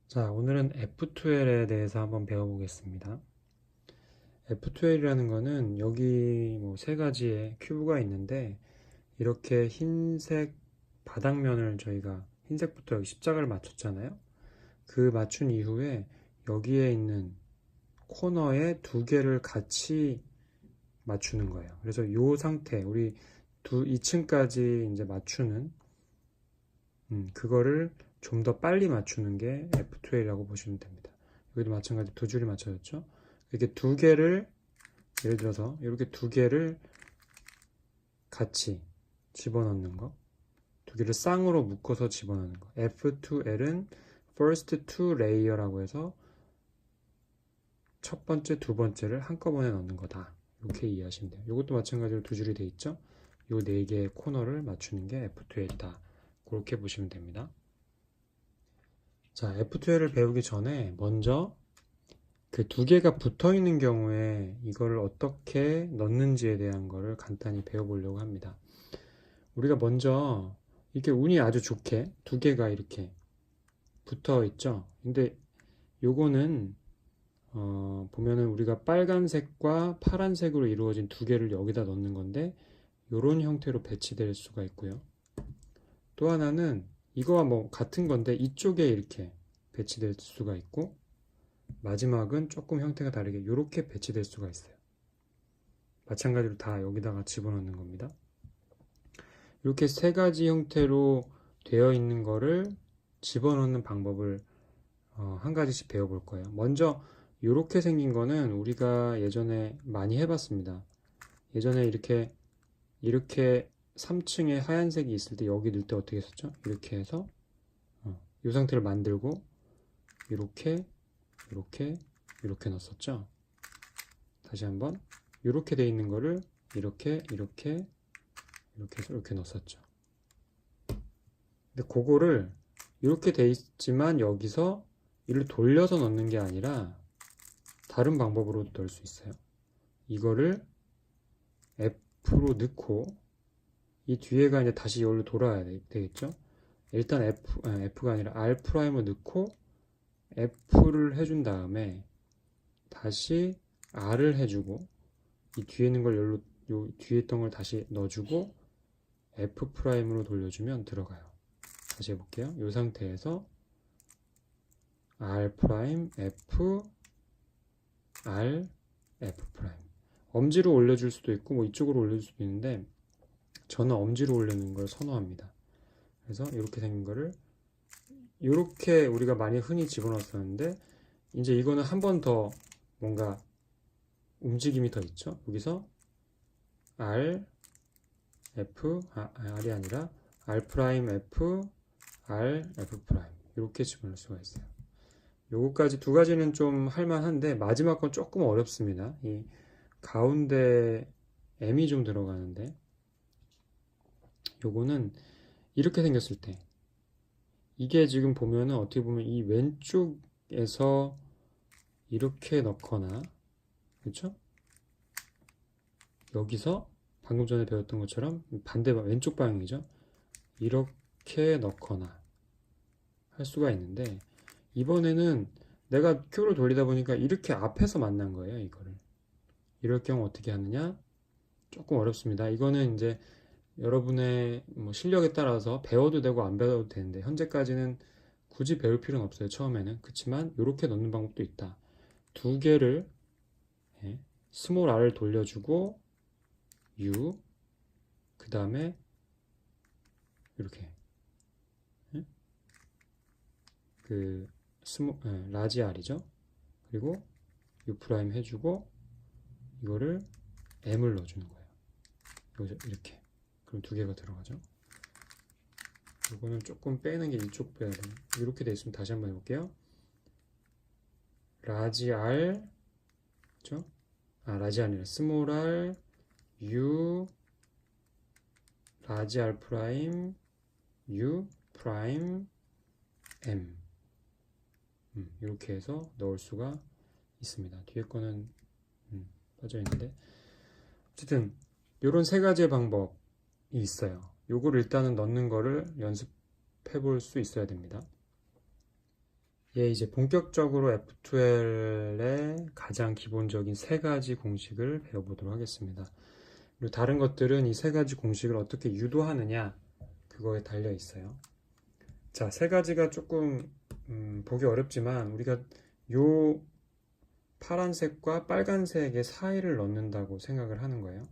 자, 오늘은 F2L에 대해서 한번 배워보겠습니다. F2L이라는 거는 여기 뭐 세 가지의 큐브가 있는데 이렇게 흰색 바닥면을 저희가 흰색부터 여기 십자가를 맞췄잖아요. 그 맞춘 이후에 여기에 있는 코너에 두 개를 같이 맞추는 거예요. 그래서 이 상태, 우리 2층까지 이제 맞추는 그거를 좀 더 빨리 맞추는 게 F2A라고 보시면 됩니다. 여기도 마찬가지 두 줄이 맞춰졌죠. 이렇게 두 개를 예를 들어서 이렇게 두 개를 같이 집어넣는 거, 두 개를 쌍으로 묶어서 집어넣는 거. F2L은 first two layer라고 해서 첫 번째, 두 번째를 한꺼번에 넣는 거다. 이렇게 이해하시면 돼요. 이것도 마찬가지로 두 줄이 돼 있죠. 이 네 개의 코너를 맞추는 게 F2L이다. 그렇게 보시면 됩니다. 자, F2L을 배우기 전에 먼저 그 두 개가 붙어 있는 경우에 이거를 어떻게 넣는지에 대한 거를 간단히 배워보려고 합니다. 우리가 먼저 이렇게 운이 아주 좋게 두 개가 이렇게 붙어 있죠. 근데 요거는 보면은 우리가 빨간색과 파란색으로 이루어진 두 개를 여기다 넣는 건데 요런 형태로 배치될 수가 있고요. 또 하나는 이거와 뭐 같은 건데 이쪽에 이렇게 배치될 수가 있고 마지막은 조금 형태가 다르게 이렇게 배치될 수가 있어요. 마찬가지로 다 여기다가 집어넣는 겁니다. 이렇게 세 가지 형태로 되어 있는 거를 집어넣는 방법을 한 가지씩 배워볼 거예요. 먼저 이렇게 생긴 거는 우리가 예전에 많이 해봤습니다. 예전에 이렇게 3층에 하얀색이 있을 때 여기 넣을 때 어떻게 했었죠? 이렇게 해서 이 상태를 만들고 이렇게 이렇게 이렇게 넣었었죠. 다시 한번 이렇게 돼 있는 거를 이렇게 이렇게 이렇게 해서 이렇게 넣었었죠. 근데 그거를 이렇게 돼 있지만 여기서 이를 돌려서 넣는 게 아니라 다른 방법으로도 넣을 수 있어요. 이거를 F로 넣고 이 뒤에가 이제 다시 여기로 돌아야 되겠죠. 일단 F가 아니라 R'을 넣고 F를 해준 다음에 다시 R을 해주고 이 뒤에 있는 걸 여기로 요 뒤에 있던 걸 다시 넣어주고 F'으로 돌려주면 들어가요. 다시 해볼게요. 이 상태에서 R', F, R, F'. 엄지로 올려줄 수도 있고 뭐 이쪽으로 올려줄 수도 있는데 저는 엄지로 올리는 걸 선호합니다. 그래서 이렇게 생긴 거를 이렇게 우리가 많이 흔히 집어넣었었는데 이제 이거는 한 번 더 뭔가 움직임이 더 있죠. 여기서 R, F, R이 아니라 R', F, R, F' 이렇게 집어넣을 수가 있어요. 요거까지 두 가지는 좀 할만한데 마지막 건 조금 어렵습니다. 이 가운데 M이 좀 들어가는데 요거는 이렇게 생겼을 때 이게 지금 보면은 어떻게 보면 이 왼쪽에서 이렇게 넣거나 그렇죠? 여기서 방금 전에 배웠던 것처럼 반대 왼쪽 방향이죠. 이렇게 넣거나 할 수가 있는데 이번에는 내가 큐를 돌리다 보니까 이렇게 앞에서 만난 거예요. 이거를 이럴 경우 어떻게 하느냐? 조금 어렵습니다. 이거는 이제 여러분의 뭐 실력에 따라서 배워도 되고 안 배워도 되는데 현재까지는 굳이 배울 필요는 없어요. 처음에는. 그렇지만 이렇게 넣는 방법도 있다. 두 개를 스몰 r을 돌려주고 u 그 다음에 이렇게 그 라지 r이죠. 그리고 u 프라임 해주고 이거를 m을 넣어주는 거예요. 여기서 이렇게 그럼 두 개가 들어가죠. 이거는 조금 빼는 게 이쪽 빼야 돼요. 이렇게 돼 있으면 다시 한번 해볼게요. 라지 r 그렇죠? 라지 아니라 스몰 r u 라지 r 프라임 u 프라임 m 이렇게 해서 넣을 수가 있습니다. 뒤에 거는 빠져 있는데 어쨌든 이런 세 가지의 방법이 있어요. 요거를 일단은 넣는 거를 연습해 볼 수 있어야 됩니다. 이제 본격적으로 F2L의 가장 기본적인 세 가지 공식을 배워보도록 하겠습니다. 그리고 다른 것들은 이 세 가지 공식을 어떻게 유도하느냐 그거에 달려 있어요. 자, 세 가지가 조금 보기 어렵지만 우리가 요 파란색과 빨간색의 사이를 넣는다고 생각을 하는 거예요.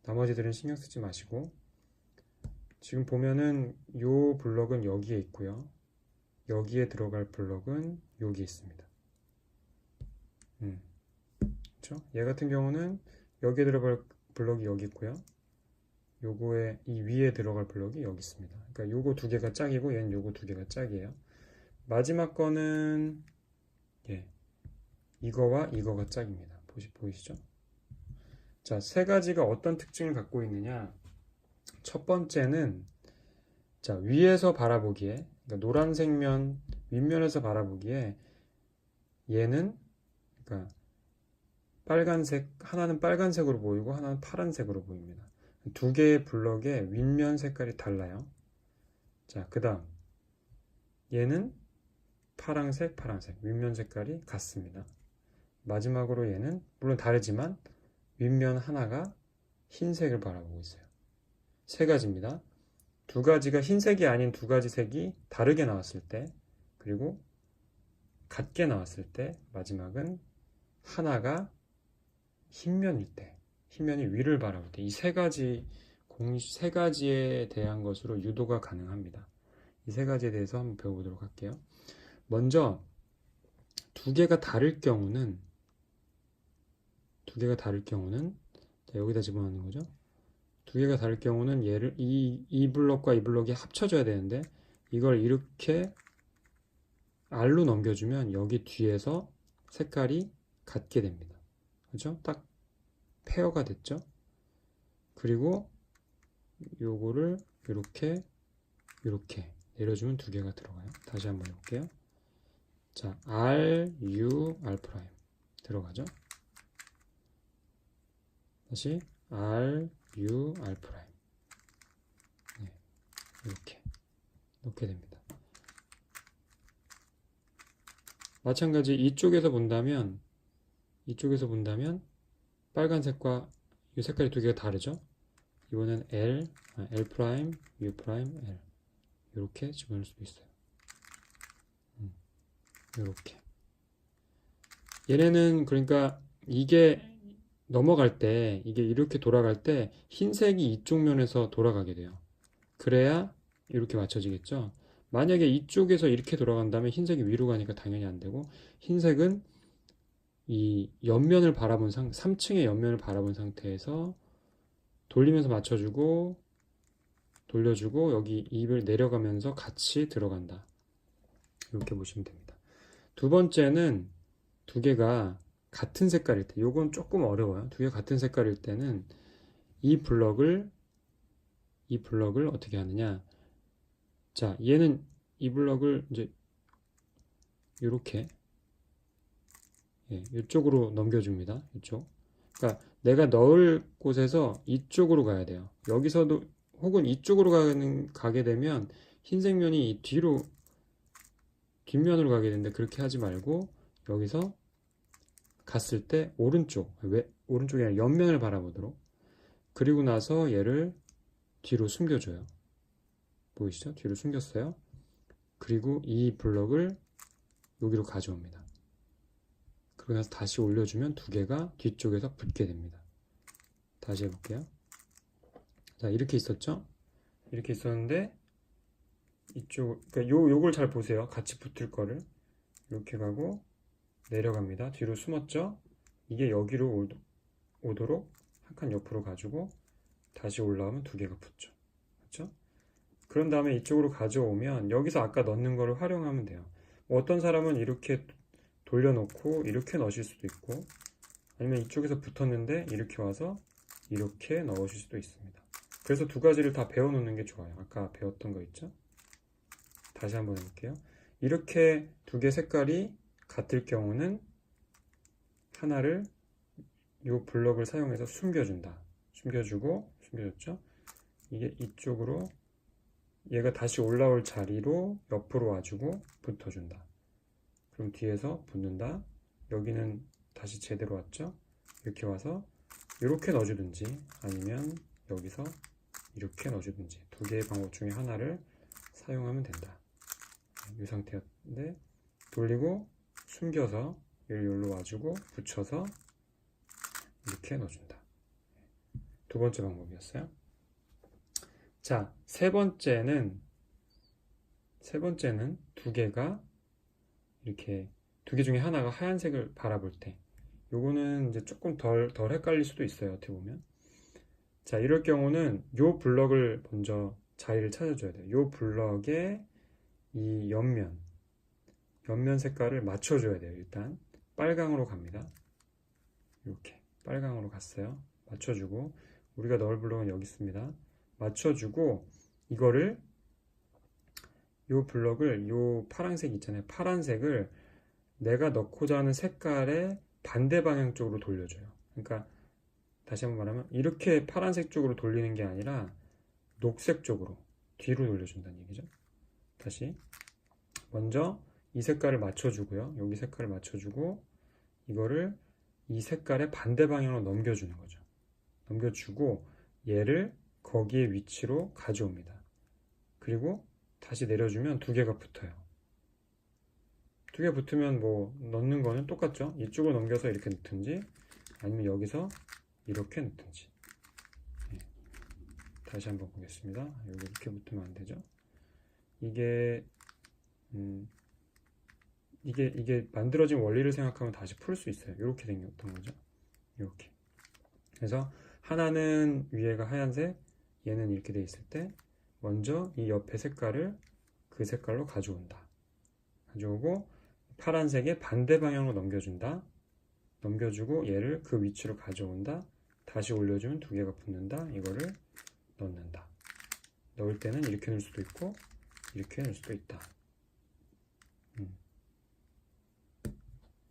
나머지들은 신경 쓰지 마시고 지금 보면은 요 블럭은 여기에 있고요. 여기에 들어갈 블럭은 여기 있습니다. 그렇죠? 얘 같은 경우는 여기에 들어갈 블럭이 여기 있고요. 요거에 이 위에 들어갈 블럭이 여기 있습니다. 그러니까 요거 두 개가 짝이고 얘는 요거 두 개가 짝이에요. 마지막 거는 이거와 이거가 짝입니다. 보이시죠? 자, 세 가지가 어떤 특징을 갖고 있느냐? 첫 번째는 자, 위에서 바라보기에 그러니까 노란색 면 윗면에서 바라보기에 얘는 그러니까 빨간색 하나는 빨간색으로 보이고 하나는 파란색으로 보입니다. 두 개의 블럭의 윗면 색깔이 달라요. 자, 그 다음 얘는 파란색, 파란색 윗면 색깔이 같습니다. 마지막으로 얘는 물론 다르지만 윗면 하나가 흰색을 바라보고 있어요. 세 가지입니다. 두 가지가 흰색이 아닌 두 가지 색이 다르게 나왔을 때 그리고 같게 나왔을 때 마지막은 하나가 흰면일 때 흰면이 위를 바라볼 때 이 세 가지에 대한 것으로 유도가 가능합니다. 이 세 가지에 대해서 한번 배워보도록 할게요. 먼저 두 개가 다를 경우는 자, 여기다 집어넣는 거죠. 두 개가 다를 경우는 얘를 이 블럭과 이 블럭이 합쳐져야 되는데 이걸 이렇게 R로 넘겨주면 여기 뒤에서 색깔이 같게 됩니다. 그렇죠? 딱 페어가 됐죠? 그리고 요거를 이렇게 내려주면 두 개가 들어가요. 다시 한번 해볼게요. 자, R, U, R' 들어가죠? 다시 R, U, R'. 이렇게 넣게 됩니다. 마찬가지 이쪽에서 본다면 빨간색과 이 색깔이 두 개가 다르죠? 이거는 L, U', L 이렇게 집어넣을 수도 있어요. 이렇게 얘네는 그러니까 이게 넘어갈 때 이게 이렇게 돌아갈 때 흰색이 이쪽 면에서 돌아가게 돼요. 그래야 이렇게 맞춰지겠죠. 만약에 이쪽에서 이렇게 돌아간다면 흰색이 위로 가니까 당연히 안 되고 흰색은 이 옆면을 바라본 3층의 옆면을 바라본 상태에서 돌리면서 맞춰주고 돌려주고 여기 입을 내려가면서 같이 들어간다. 이렇게 보시면 됩니다. 두 번째는 두 개가 같은 색깔일 때, 요건 조금 어려워요. 두 개가 같은 색깔일 때는 이 블럭을 어떻게 하느냐? 자, 얘는 이 블럭을 이제 이렇게 이쪽으로 넘겨줍니다. 이쪽. 그러니까 내가 넣을 곳에서 이쪽으로 가야 돼요. 여기서도 혹은 이쪽으로 가게 되면 흰색 면이 뒷면으로 가게 되는데 그렇게 하지 말고 여기서 갔을 때 오른쪽이 아니라 옆면을 바라보도록 그리고 나서 얘를 뒤로 숨겨줘요. 보이시죠? 뒤로 숨겼어요. 그리고 이 블럭을 여기로 가져옵니다. 그러고 나서 다시 올려주면 두 개가 뒤쪽에서 붙게 됩니다. 다시 해볼게요. 자, 이렇게 있었죠? 이렇게 있었는데 그러니까 요걸 잘 보세요. 같이 붙을 거를 이렇게 가고 내려갑니다. 뒤로 숨었죠? 이게 여기로 오도록 한 칸 옆으로 가지고 다시 올라오면 두 개가 붙죠. 그렇죠? 그런 다음에 이쪽으로 가져오면 여기서 아까 넣는 거를 활용하면 돼요. 어떤 사람은 이렇게 돌려놓고 이렇게 넣으실 수도 있고 아니면 이쪽에서 붙었는데 이렇게 와서 이렇게 넣으실 수도 있습니다. 그래서 두 가지를 다 배워놓는 게 좋아요. 아까 배웠던 거 있죠? 다시 한번 해볼게요. 이렇게 두 개 색깔이 같을 경우는 하나를 이 블럭을 사용해서 숨겨준다. 숨겨줬죠? 이게 이쪽으로 얘가 다시 올라올 자리로 옆으로 와주고 붙어준다. 그럼 뒤에서 붙는다. 여기는 다시 제대로 왔죠? 이렇게 와서 이렇게 넣어주든지 아니면 여기서 이렇게 넣어주든지 두 개의 방법 중에 하나를 사용하면 된다. 이 상태인데 돌리고 숨겨서 여기로 와주고 붙여서 이렇게 넣어준다. 두 번째 방법이었어요. 자, 세 번째는 두 개가 이렇게 두 개 중에 하나가 하얀색을 바라볼 때 요거는 이제 조금 덜 헷갈릴 수도 있어요. 어떻게 보면. 자, 이럴 경우는 요 블럭을 먼저 자리를 찾아줘야 돼요. 요 블럭에 이 옆면 색깔을 맞춰줘야 돼요. 일단 빨강으로 갑니다. 이렇게 빨강으로 갔어요. 맞춰주고 우리가 넣을 블럭은 여기 있습니다. 맞춰주고 이거를 요 블럭을 요 파란색 있잖아요. 파란색을 내가 넣고자 하는 색깔의 반대 방향 쪽으로 돌려줘요. 그러니까 다시 한번 말하면 이렇게 파란색 쪽으로 돌리는 게 아니라 녹색 쪽으로 뒤로 돌려준다는 얘기죠. 다시 먼저 이 색깔을 맞춰주고요. 여기 색깔을 맞춰주고 이거를 이 색깔의 반대 방향으로 넘겨주는 거죠. 넘겨주고 얘를 거기에 위치로 가져옵니다. 그리고 다시 내려주면 두 개가 붙어요. 두 개 붙으면 뭐 넣는 거는 똑같죠. 이쪽으로 넘겨서 이렇게 넣든지 아니면 여기서 이렇게 넣든지. 다시 한번 보겠습니다. 여기 이렇게 붙으면 안 되죠. 이게 만들어진 원리를 생각하면 다시 풀 수 있어요. 이렇게 생겼던 거죠. 이렇게. 그래서 하나는 위에가 하얀색, 얘는 이렇게 돼 있을 때 먼저 이 옆에 색깔을 그 색깔로 가져온다. 가져오고 파란색의 반대 방향으로 넘겨준다. 넘겨주고 얘를 그 위치로 가져온다. 다시 올려주면 두 개가 붙는다. 이거를 넣는다. 넣을 때는 이렇게 넣을 수도 있고 이렇게 넣을 수도 있다.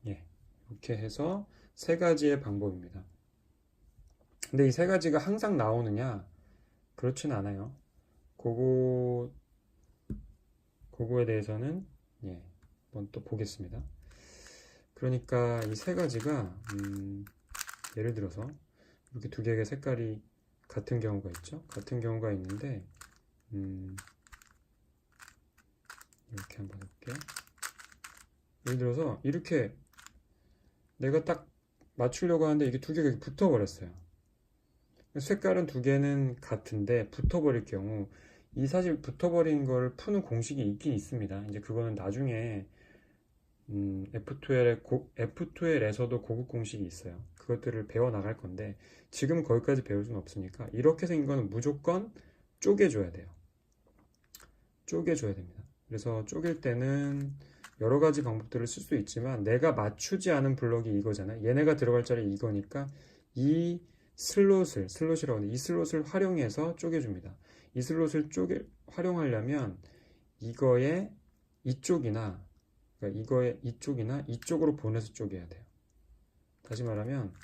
예, 이렇게 해서 세 가지의 방법입니다. 근데 이 세 가지가 항상 나오느냐? 그렇진 않아요. 그거에 대해서는 한번 또 보겠습니다. 그러니까 이 세 가지가 예를 들어서 이렇게 두 개의 색깔이 같은 경우가 있죠. 같은 경우가 있는데 이렇게 한번 해볼게요. 예를 들어서 이렇게 내가 딱 맞추려고 하는데 이게 두 개가 붙어버렸어요. 색깔은 두 개는 같은데 붙어버릴 경우 이 사실 붙어버린 걸 푸는 공식이 있긴 있습니다. 이제 그거는 나중에 F2L에서도 고급 공식이 있어요. 그것들을 배워 나갈 건데 지금 거기까지 배울 수는 없으니까 이렇게 생긴 거는 무조건 쪼개줘야 돼요. 쪼개줘야 됩니다. 그래서 쪼갤 때는 여러 가지 방법들을 쓸 수 있지만 내가 맞추지 않은 블럭이 이거잖아요. 얘네가 들어갈 자리 이거니까 이 슬롯이라고 하는데 이 슬롯을 활용해서 쪼개줍니다. 이 슬롯을 활용하려면 이거의 이쪽이나 이쪽으로 보내서 쪼개야 돼요. 다시 말하면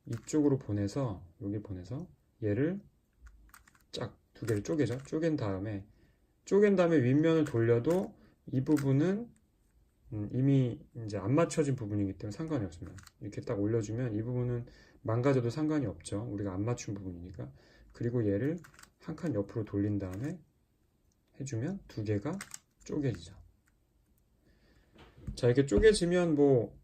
이쪽으로 보내서 여기 보내서 얘를 쫙 두 개를 쪼개죠. 쪼갠 다음에 윗면을 돌려도 이 부분은 이미 이제 안 맞춰진 부분이기 때문에 상관이 없습니다. 이렇게 딱 올려주면 이 부분은 망가져도 상관이 없죠. 우리가 안 맞춘 부분이니까. 그리고 얘를 한 칸 옆으로 돌린 다음에 해주면 두 개가 쪼개지죠. 자, 이렇게 쪼개지면 뭐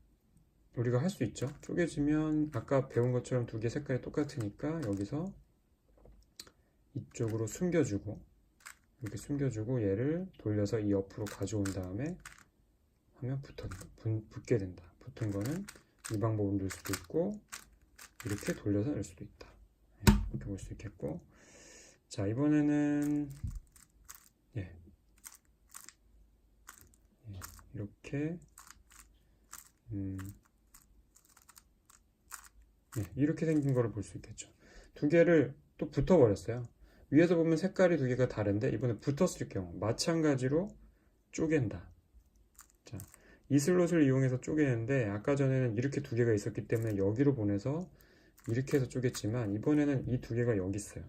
우리가 할 수 있죠. 쪼개지면 아까 배운 것처럼 두 개 색깔이 똑같으니까 여기서 이쪽으로 숨겨주고 이렇게 숨겨주고 얘를 돌려서 이 옆으로 가져온 다음에 하면 붙게 된다. 붙은 거는 이 방법으로 넣을 수도 있고 이렇게 돌려서 넣을 수도 있다. 이렇게 볼 수 있겠고, 자, 이번에는 이렇게 이렇게 생긴 거를 볼 수 있겠죠. 두 개를 또 붙어버렸어요. 위에서 보면 색깔이 두 개가 다른데 이번에 붙었을 경우 마찬가지로 쪼갠다. 자, 이 슬롯을 이용해서 쪼개는데 아까 전에는 이렇게 두 개가 있었기 때문에 여기로 보내서 이렇게 해서 쪼갰지만 이번에는 이 두 개가 여기 있어요.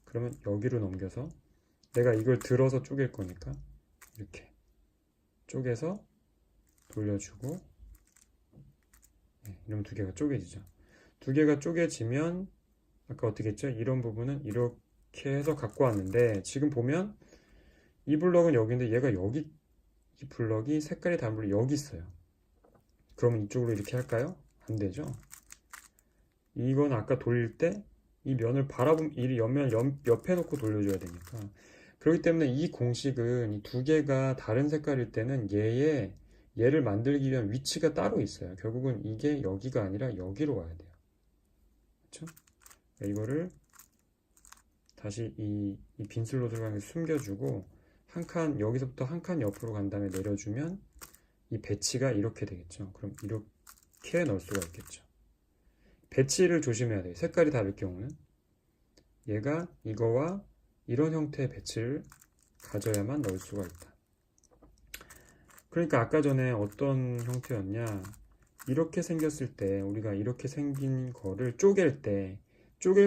그러면 여기로 넘겨서 내가 이걸 들어서 쪼갤 거니까 이렇게 쪼개서 돌려주고, 이러면 두 개가 쪼개지죠. 두 개가 쪼개지면 아까 어떻게 했죠? 이런 부분은 이렇게 해서 갖고 왔는데 지금 보면 이 블럭은 여기인데 얘가 여기, 이 블럭이 색깔이 다른 블럭이 여기 있어요. 그러면 이쪽으로 이렇게 할까요? 안 되죠. 이건 아까 돌릴 때 이 면을 바라보면 이 옆면 옆에 놓고 돌려줘야 되니까. 그렇기 때문에 이 공식은 이 두 개가 다른 색깔일 때는 얘를 만들기 위한 위치가 따로 있어요. 결국은 이게 여기가 아니라 여기로 와야 돼요. 그렇죠? 이거를 다시 이 빈슬롯을 향해 숨겨주고 한 칸, 여기서부터 한 칸 옆으로 간 다음에 내려주면 이 배치가 이렇게 되겠죠. 그럼 이렇게 넣을 수가 있겠죠. 배치를 조심해야 돼요. 색깔이 다를 경우는 얘가 이거와 이런 형태의 배치를 가져야만 넣을 수가 있다. 그러니까 아까 전에 어떤 형태였냐, 이렇게 생겼을 때 우리가 이렇게 생긴 거를 쪼갤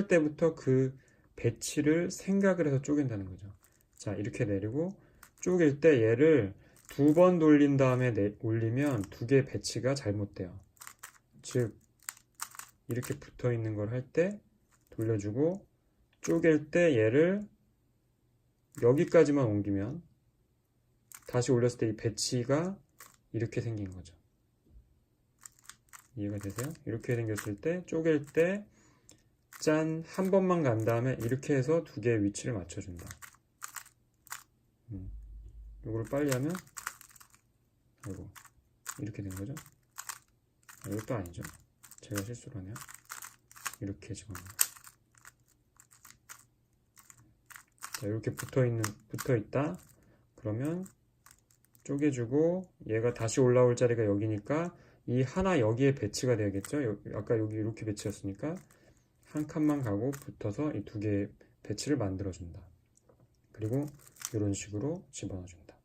때부터 그 배치를 생각을 해서 쪼갠다는 거죠. 자, 이렇게 내리고 쪼갤 때 얘를 두 번 돌린 다음에 올리면 두 개의 배치가 잘못돼요. 즉 이렇게 붙어 있는 걸 할 때 돌려주고 쪼갤 때 얘를 여기까지만 옮기면 다시 올렸을 때 이 배치가 이렇게 생긴 거죠. 이해가 되세요? 이렇게 생겼을 때 쪼갤 때 짠, 한 번만 간 다음에 이렇게 해서 두 개의 위치를 맞춰준다. 이거를 빨리 하면 아이고 이렇게 된 거죠. 이것도 아니죠. 제가 실수를 하네요. 이렇게 집어넣어요. 자, 이렇게 붙어 있다. 그러면 쪼개주고 얘가 다시 올라올 자리가 여기니까 이 하나 여기에 배치가 되겠죠. 아까 여기 이렇게 배치였으니까 한 칸만 가고 붙어서 이 두 개의 배치를 만들어준다. 그리고 이런 식으로 집어넣어준다.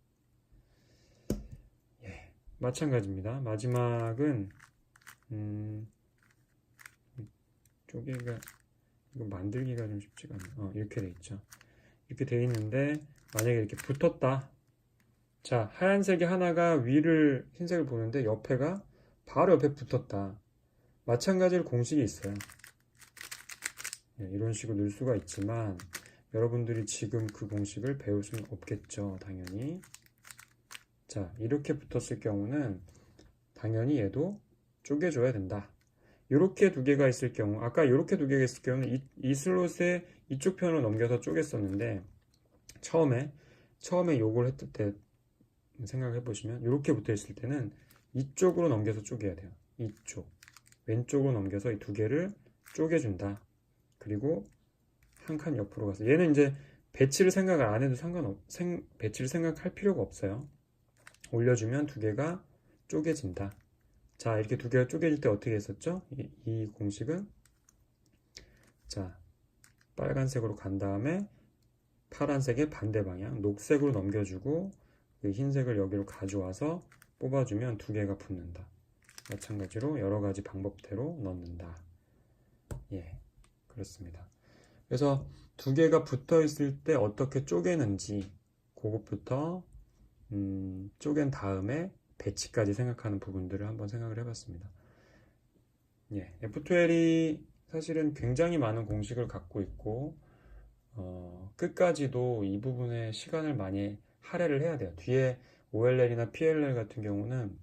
예, 마찬가지입니다. 마지막은 쪼개가 이거 만들기가 좀 쉽지가 않아요. 이렇게 돼 있죠. 이렇게 돼 있는데 만약에 이렇게 붙었다. 자, 하얀색이 하나가 위를 흰색을 보는데 옆에가 바로 옆에 붙었다. 마찬가지로 공식이 있어요. 이런 식으로 넣을 수가 있지만 여러분들이 지금 그 공식을 배울 수는 없겠죠. 당연히. 자, 이렇게 붙었을 경우는 당연히 얘도 쪼개줘야 된다. 이렇게 두 개가 있을 경우, 아까 이렇게 두 개가 있을 경우는 이 슬롯에 이쪽 편으로 넘겨서 쪼갰었는데 처음에 요걸 했을 때 생각해 보시면 이렇게 붙어 있을 때는 이쪽으로 넘겨서 쪼개야 돼요. 이쪽 왼쪽으로 넘겨서 이 두 개를 쪼개준다. 그리고 한 칸 옆으로 가서 얘는 이제 배치를 생각을 안 해도 배치를 생각할 필요가 없어요. 올려주면 두 개가 쪼개진다. 자, 이렇게 두 개가 쪼개질 때 어떻게 했었죠? 이 공식은 자, 빨간색으로 간 다음에 파란색의 반대 방향 녹색으로 넘겨주고 그 흰색을 여기로 가져와서 뽑아주면 두 개가 붙는다. 마찬가지로 여러 가지 방법대로 넣는다. 예, 그렇습니다. 그래서 두 개가 붙어 있을 때 어떻게 쪼개는지 그것부터 쪼갠 다음에 배치까지 생각하는 부분들을 한번 생각을 해봤습니다. 예, F12이 사실은 굉장히 많은 공식을 갖고 있고 끝까지도 이 부분에 시간을 많이 할애를 해야 돼요. 뒤에 OLL이나 PLL 같은 경우는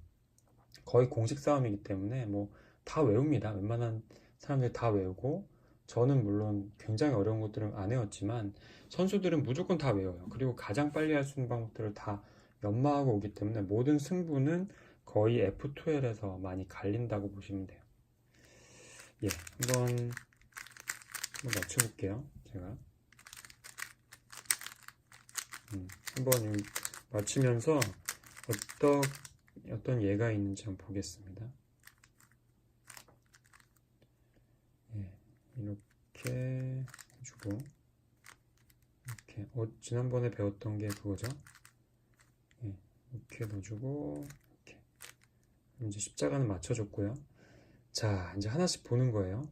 거의 공식 싸움이기 때문에 뭐 다 외웁니다. 웬만한 사람들이 다 외우고 저는 물론 굉장히 어려운 것들은 안 외웠지만 선수들은 무조건 다 외워요. 그리고 가장 빨리 할 수 있는 방법들을 다 연마하고 오기 때문에 모든 승부는 거의 F12에서 많이 갈린다고 보시면 돼요. 예, 한번 맞춰볼게요. 제가 한번 맞추면서 어떤 예가 있는지 한번 보겠습니다. 예, 이렇게 해주고 이렇게 지난번에 배웠던 게 그거죠. 예, 이렇게 넣어주고 이렇게 이제 십자가는 맞춰줬고요. 자, 이제 하나씩 보는 거예요.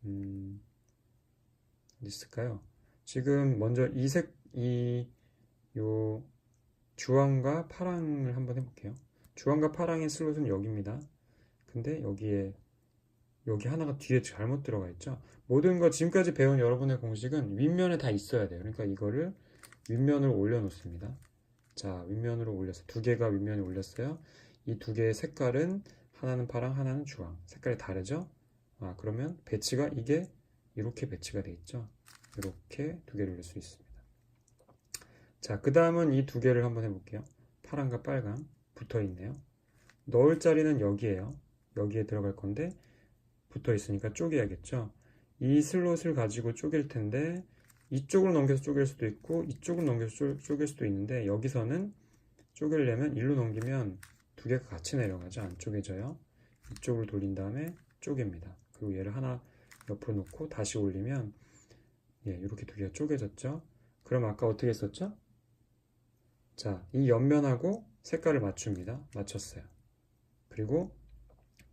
어디 있을까요? 지금 먼저 요 주황과 파랑을 한번 해볼게요. 주황과 파랑의 슬롯은 여기입니다. 근데 여기 하나가 뒤에 잘못 들어가 있죠. 모든 거 지금까지 배운 여러분의 공식은 윗면에 다 있어야 돼요. 그러니까 이거를 윗면으로 올려놓습니다. 자, 윗면으로 올렸어요. 두 개가 윗면에 올렸어요. 이 두 개의 색깔은 하나는 파랑, 하나는 주황. 색깔이 다르죠? 그러면 배치가 이게 이렇게 배치가 돼 있죠. 이렇게 두 개를 올릴 수 있습니다. 자, 그 다음은 이 두 개를 한번 해볼게요. 파랑과 빨강 붙어 있네요. 넣을 자리는 여기에요. 여기에 들어갈 건데 붙어 있으니까 쪼개야겠죠. 이 슬롯을 가지고 쪼갤 텐데 이쪽으로 넘겨서 쪼갤 수도 있고 이쪽으로 넘겨서 쪼갤 수도 있는데 여기서는 쪼개려면 일로 넘기면 두 개가 같이 내려가죠. 안 쪼개져요. 이쪽으로 돌린 다음에 쪼갭니다. 그리고 얘를 하나 옆으로 놓고 다시 올리면 이렇게 두 개가 쪼개졌죠. 그럼 아까 어떻게 했었죠? 자, 이 옆면하고 색깔을 맞춥니다. 맞췄어요. 그리고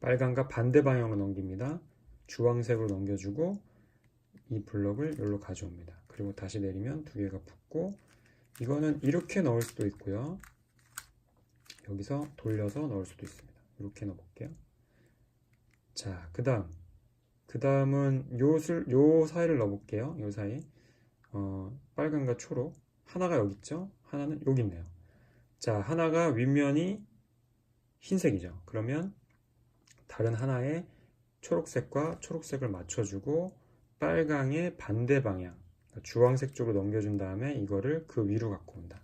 빨간과 반대 방향으로 넘깁니다. 주황색으로 넘겨주고 이 블럭을 여기로 가져옵니다. 그리고 다시 내리면 두 개가 붙고 이거는 이렇게 넣을 수도 있고요. 여기서 돌려서 넣을 수도 있습니다. 이렇게 넣어볼게요. 자, 그 다음은 요 사이를 넣어볼게요. 요 사이. 빨간과 초록. 하나가 여기 있죠? 하나는 여기 있네요. 자, 하나가 윗면이 흰색이죠. 그러면 다른 하나의 초록색과 초록색을 맞춰주고 빨강의 반대 방향, 그러니까 주황색 쪽으로 넘겨준 다음에 이거를 그 위로 갖고 온다.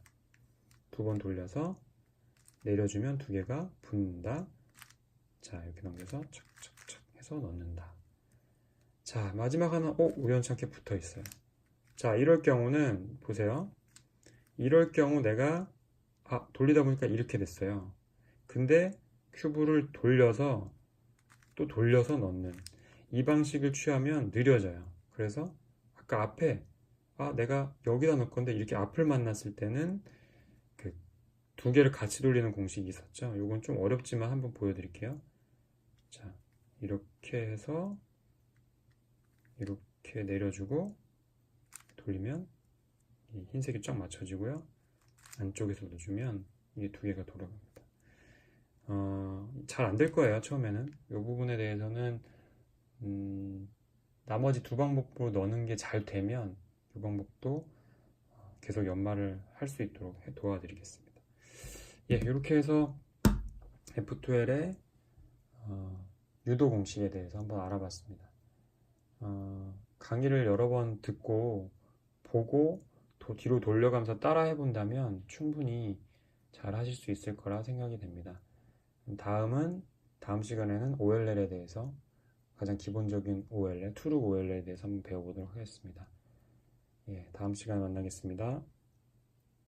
두 번 돌려서 내려주면 두 개가 붙는다. 자, 이렇게 넘겨서 착착착 해서 넣는다. 자, 마지막 하나, 우연찮게 붙어 있어요. 자, 이럴 경우는 보세요. 이럴 경우 내가 돌리다 보니까 이렇게 됐어요. 근데 큐브를 돌려서 또 돌려서 넣는 이 방식을 취하면 느려져요. 그래서 아까 앞에 내가 여기다 넣을 건데 이렇게 앞을 만났을 때는 그 두 개를 같이 돌리는 공식이 있었죠. 이건 좀 어렵지만 한번 보여드릴게요. 자, 이렇게 해서 이렇게 내려주고 돌리면 이 흰색이 쫙 맞춰지고요. 안쪽에서 넣어주면 이게 두 개가 돌아갑니다. 잘 안 될 거예요. 처음에는 이 부분에 대해서는 나머지 두 방법으로 넣는 게 잘 되면 이 방법도 계속 연말을 할 수 있도록 도와드리겠습니다. 이렇게 해서 F12의 유도 공식에 대해서 한번 알아봤습니다. 강의를 여러 번 듣고 보고 뒤로 돌려가면서 따라 해본다면 충분히 잘 하실 수 있을 거라 생각이 됩니다. 다음 시간에는 OLL에 대해서 가장 기본적인 OLL, 투룩 OLL에 대해서 한번 배워보도록 하겠습니다. 다음 시간에 만나겠습니다.